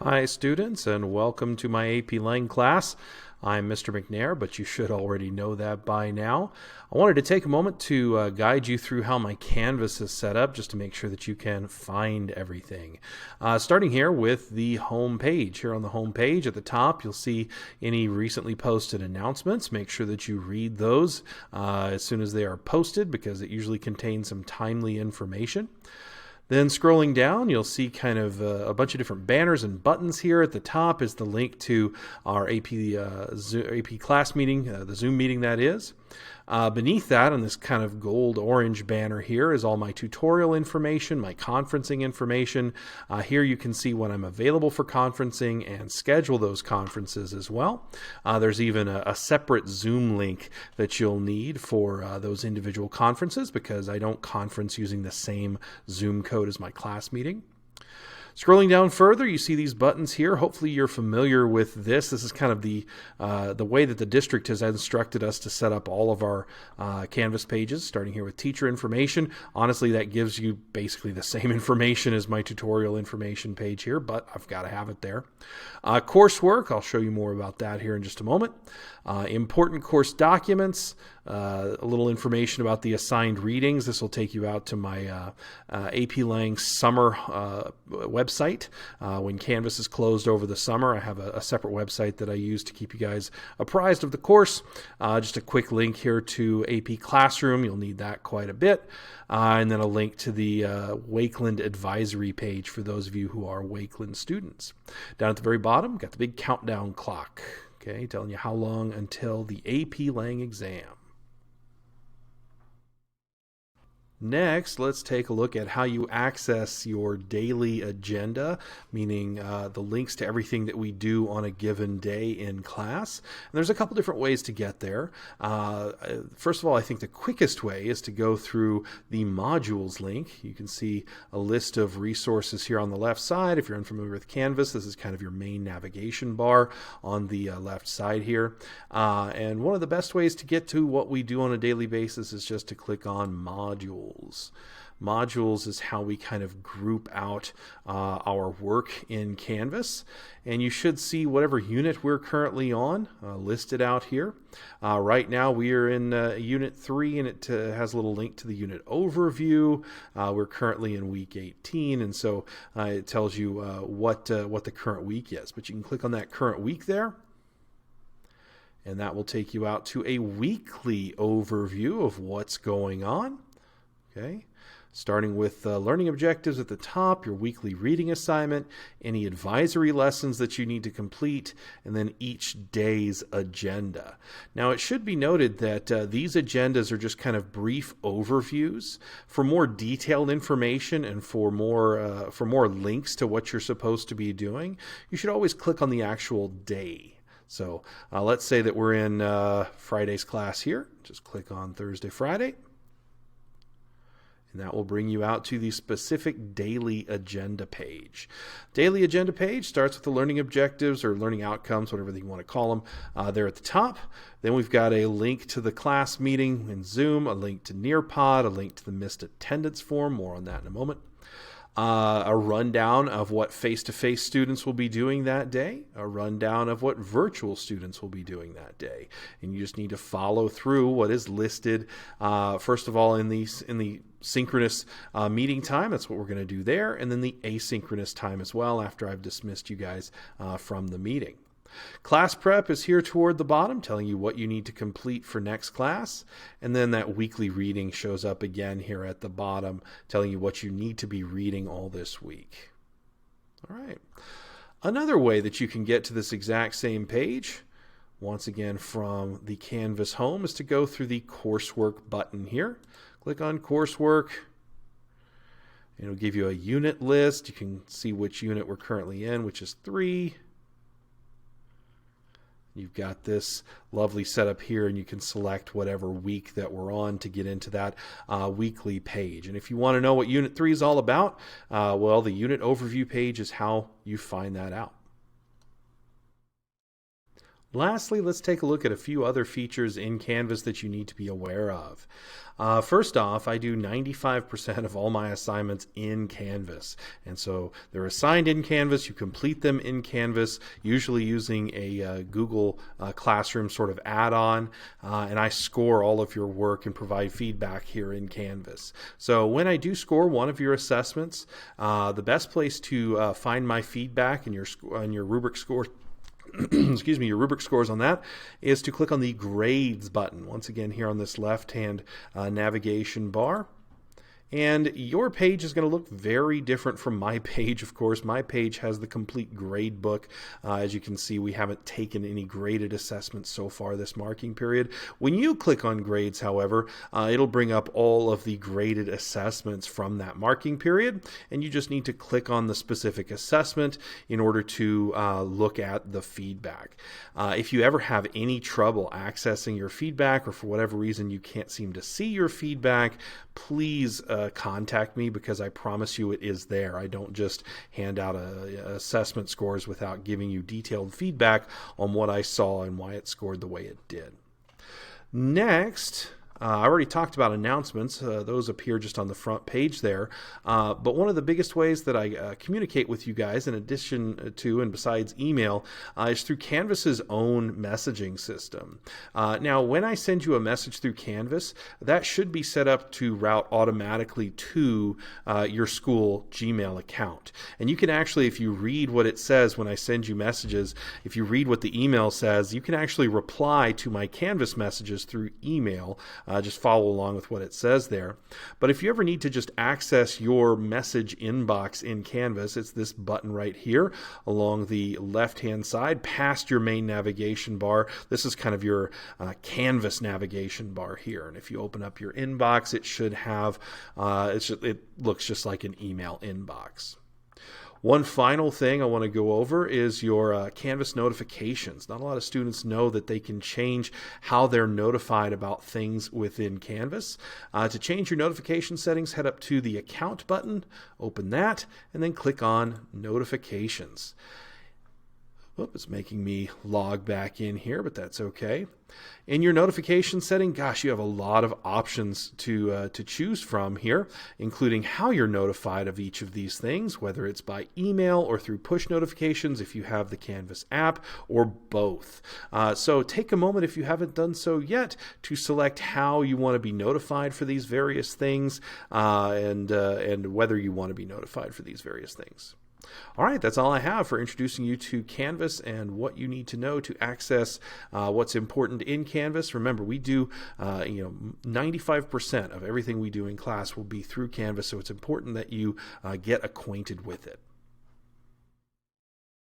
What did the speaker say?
Hi students, and welcome to my AP Lang class. I'm Mr. McNair, but you should already know that by now. I wanted to take a moment to guide you through how my Canvas is set up just to make sure that you can find everything. Starting here with the home page. Here on the home page at the top, you'll see any recently posted announcements. Make sure that you read those as soon as they are posted because it usually contains some timely information. Then scrolling down, you'll see kind of a bunch of different banners and buttons here. At the top is the link to our AP class meeting, the Zoom meeting that is. Beneath that, on this kind of gold-orange banner here, is all my tutorial information, my conferencing information. Here you can see when I'm available for conferencing and schedule those conferences as well. There's even a separate Zoom link that you'll need for those individual conferences because I don't conference using the same Zoom code as my class meeting. Scrolling down further, you see these buttons here. Hopefully you're familiar with this. This is kind of the way that the district has instructed us to set up all of our Canvas pages, starting here with teacher information. Honestly, that gives you basically the same information as my tutorial information page here, but I've got to have it there. Coursework, I'll show you more about that here in just a moment. Important course documents, a little information about the assigned readings. This will take you out to my AP Lang summer website. When Canvas is closed over the summer, I have a separate website that I use to keep you guys apprised of the course. Just a quick link here to AP Classroom. You'll need that quite a bit. And then a link to the Wakeland advisory page for those of you who are Wakeland students. Down at the very bottom, got the big countdown clock. Okay, telling you how long until the AP Lang exam. Next, let's take a look at how you access your daily agenda, meaning the links to everything that we do on a given day in class. And there's a couple different ways to get there. First of all, I think the quickest way is to go through the modules link. You can see a list of resources here on the left side. If you're unfamiliar with Canvas, this is kind of your main navigation bar on the left side here. And one of the best ways to get to what we do on a daily basis is just to click on modules. Modules is how we kind of group out our work in Canvas, and you should see whatever unit we're currently on listed out here. Right now we are in Unit 3, and it has a little link to the unit overview. We're currently in week 18, and so it tells you what the current week is. But you can click on that current week there, and that will take you out to a weekly overview of what's going on. Okay, starting with learning objectives at the top, your weekly reading assignment, any advisory lessons that you need to complete, and then each day's agenda. Now, it should be noted that these agendas are just kind of brief overviews. For more detailed information and for more links to what you're supposed to be doing, you should always click on the actual day. So let's say that we're in Friday's class here. Just click on Thursday, Friday. And that will bring you out to the specific daily agenda page. Daily agenda page starts with the learning objectives or learning outcomes, whatever you want to call them, there at the top. Then we've got a link to the class meeting in Zoom, a link to Nearpod, a link to the missed attendance form. More on that in a moment. A rundown of what face-to-face students will be doing that day, a rundown of what virtual students will be doing that day. And you just need to follow through what is listed, first of all, in the synchronous meeting time. That's what we're going to do there. And then the asynchronous time as well after I've dismissed you guys from the meeting. Class prep is here toward the bottom, telling you what you need to complete for next class. And then that weekly reading shows up again here at the bottom, telling you what you need to be reading all this week. All right. Another way that you can get to this exact same page, once again from the Canvas home, is to go through the coursework button here. Click on coursework. It'll give you a unit list. You can see which unit we're currently in, which is 3. You've got this lovely setup here, and you can select whatever week that we're on to get into that weekly page. And if you want to know what Unit 3 is all about, well, the unit overview page is how you find that out. Lastly, let's take a look at a few other features in Canvas that you need to be aware of. First off, I do 95% of all my assignments in Canvas. And so they're assigned in Canvas. You complete them in Canvas, usually using a Google Classroom sort of add-on. And I score all of your work and provide feedback here in Canvas. So when I do score one of your assessments, the best place to find my feedback and your rubric score excuse me, your rubric scores on that is to click on the grades button once again here on this left hand navigation bar. And your page is going to look very different from my page. Of course, my page has the complete grade book. As you can see, we haven't taken any graded assessments so far this marking period. When you click on grades, however, it'll bring up all of the graded assessments from that marking period. And you just need to click on the specific assessment in order to look at the feedback. If you ever have any trouble accessing your feedback, or for whatever reason you can't seem to see your feedback, please contact me, because I promise you it is there. I don't just hand out assessment scores without giving you detailed feedback on what I saw and why it scored the way it did. Next, I already talked about announcements. Those appear just on the front page there. But one of the biggest ways that I communicate with you guys, in addition to and besides email, is through Canvas's own messaging system. Now, when I send you a message through Canvas, that should be set up to route automatically to your school Gmail account. And you can actually, if you read what it says when I send you messages, if you read what the email says, you can actually reply to my Canvas messages through email. Just follow along with what it says there. But if you ever need to just access your message inbox in Canvas, it's this button right here along the left-hand side past your main navigation bar. This is kind of your Canvas navigation bar here. And if you open up your inbox, it should have, it looks just like an email inbox. One final thing I want to go over is your Canvas notifications. Not a lot of students know that they can change how they're notified about things within Canvas. To change your notification settings, head up to the Account button, open that, and then click on Notifications. Whoop, it's making me log back in here, but that's okay. In your notification setting, gosh, you have a lot of options to choose from here, including how you're notified of each of these things, whether it's by email or through push notifications if you have the Canvas app, or both. So take a moment, if you haven't done so yet, to select how you want to be notified for these various things, and whether you want to be notified for these various things. All right, that's all I have for introducing you to Canvas and what you need to know to access what's important in Canvas. Remember, we do 95% of everything we do in class will be through Canvas, so it's important that you get acquainted with it.